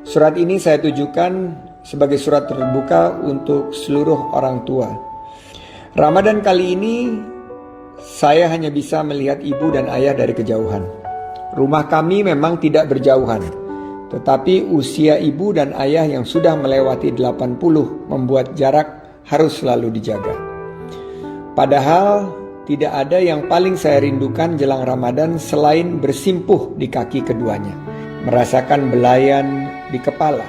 Surat ini saya tujukan sebagai surat terbuka untuk seluruh orang tua. Ramadan kali ini saya hanya bisa melihat ibu dan ayah dari kejauhan. Rumah kami memang tidak berjauhan, tetapi usia ibu dan ayah yang sudah melewati 80 membuat jarak harus selalu dijaga. Padahal tidak ada yang paling saya rindukan jelang Ramadan selain bersimpuh di kaki keduanya, merasakan belayan di kepala,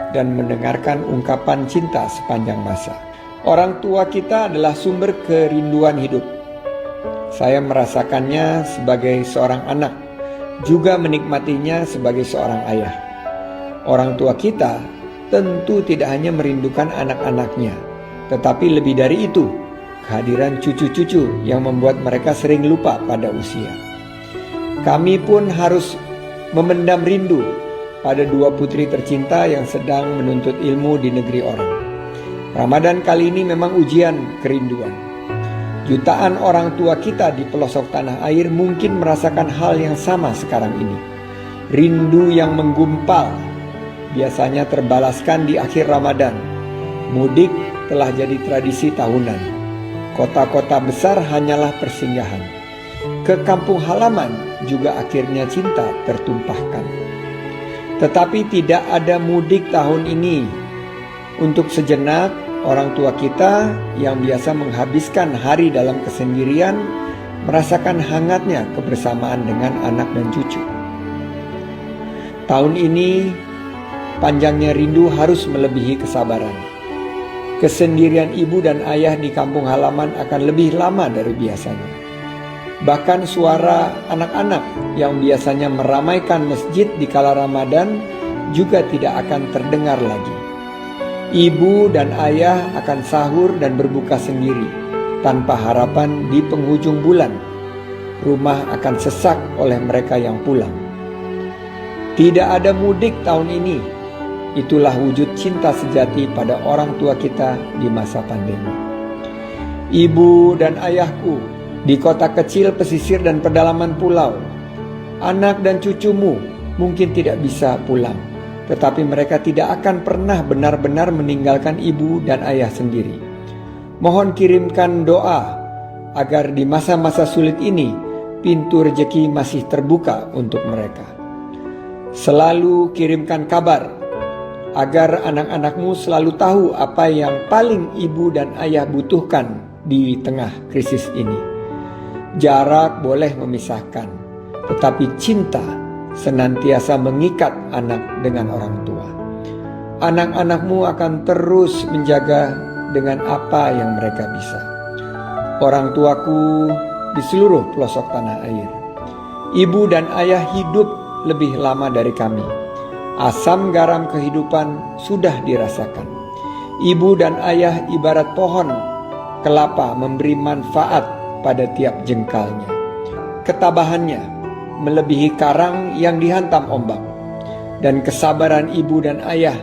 dan mendengarkan ungkapan cinta sepanjang masa. Orang tua kita adalah sumber kerinduan hidup. Saya merasakannya sebagai seorang anak, juga menikmatinya sebagai seorang ayah. Orang tua kita tentu tidak hanya merindukan anak-anaknya, tetapi lebih dari itu, kehadiran cucu-cucu yang membuat mereka sering lupa pada usia. Kami pun harus memendam rindu pada dua putri tercinta yang sedang menuntut ilmu di negeri orang. Ramadan kali ini memang ujian kerinduan. Jutaan orang tua kita di pelosok tanah air mungkin merasakan hal yang sama sekarang ini. Rindu yang menggumpal biasanya terbalaskan di akhir Ramadan. Mudik telah jadi tradisi tahunan. Kota-kota besar hanyalah persinggahan. Ke kampung halaman juga akhirnya cinta tertumpahkan. Tetapi tidak ada mudik tahun ini. Untuk sejenak, orang tua kita yang biasa menghabiskan hari dalam kesendirian merasakan hangatnya kebersamaan dengan anak dan cucu. Tahun ini, panjangnya rindu harus melebihi kesabaran. Kesendirian ibu dan ayah di kampung halaman akan lebih lama dari biasanya. Bahkan suara anak-anak yang biasanya meramaikan masjid di kala Ramadan juga tidak akan terdengar lagi. Ibu dan ayah akan sahur dan berbuka sendiri, tanpa harapan di penghujung bulan rumah akan sesak oleh mereka yang pulang. Tidak ada mudik tahun ini. Itulah wujud cinta sejati pada orang tua kita di masa pandemi. Ibu dan ayahku di kota kecil, pesisir, dan pedalaman pulau, anak dan cucumu mungkin tidak bisa pulang, tetapi mereka tidak akan pernah benar-benar meninggalkan ibu dan ayah sendiri. Mohon kirimkan doa agar di masa-masa sulit ini pintu rezeki masih terbuka untuk mereka. Selalu kirimkan kabar agar anak-anakmu selalu tahu apa yang paling ibu dan ayah butuhkan di tengah krisis ini. Jarak boleh memisahkan, tetapi cinta senantiasa mengikat anak dengan orang tua. Anak-anakmu akan terus menjaga dengan apa yang mereka bisa. Orang tuaku di seluruh pelosok tanah air, ibu dan ayah hidup lebih lama dari kami. Asam garam kehidupan sudah dirasakan. Ibu dan ayah ibarat pohon kelapa memberi manfaat pada tiap jengkalnya. Ketabahannya melebihi karang yang dihantam ombak, dan kesabaran ibu dan ayah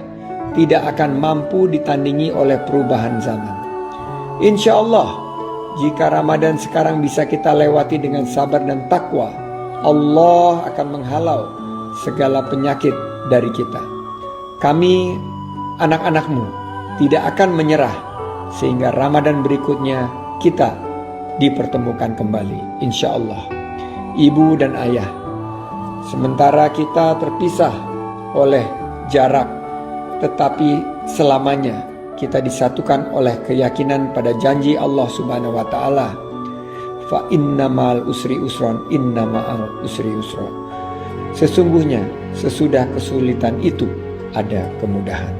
tidak akan mampu ditandingi oleh perubahan zaman. Insya Allah, jika Ramadan sekarang bisa kita lewati dengan sabar dan takwa, Allah akan menghalau segala penyakit dari kita. Kami, anak-anakmu, tidak akan menyerah sehingga Ramadan berikutnya kita dipertemukan kembali, insya Allah. Ibu dan ayah, sementara kita terpisah oleh jarak, tetapi selamanya kita disatukan oleh keyakinan pada janji Allah Subhanahu wa Ta'ala, fa inna ma'al usri usron, inna ma'al usri usron. Sesungguhnya sesudah kesulitan itu ada kemudahan.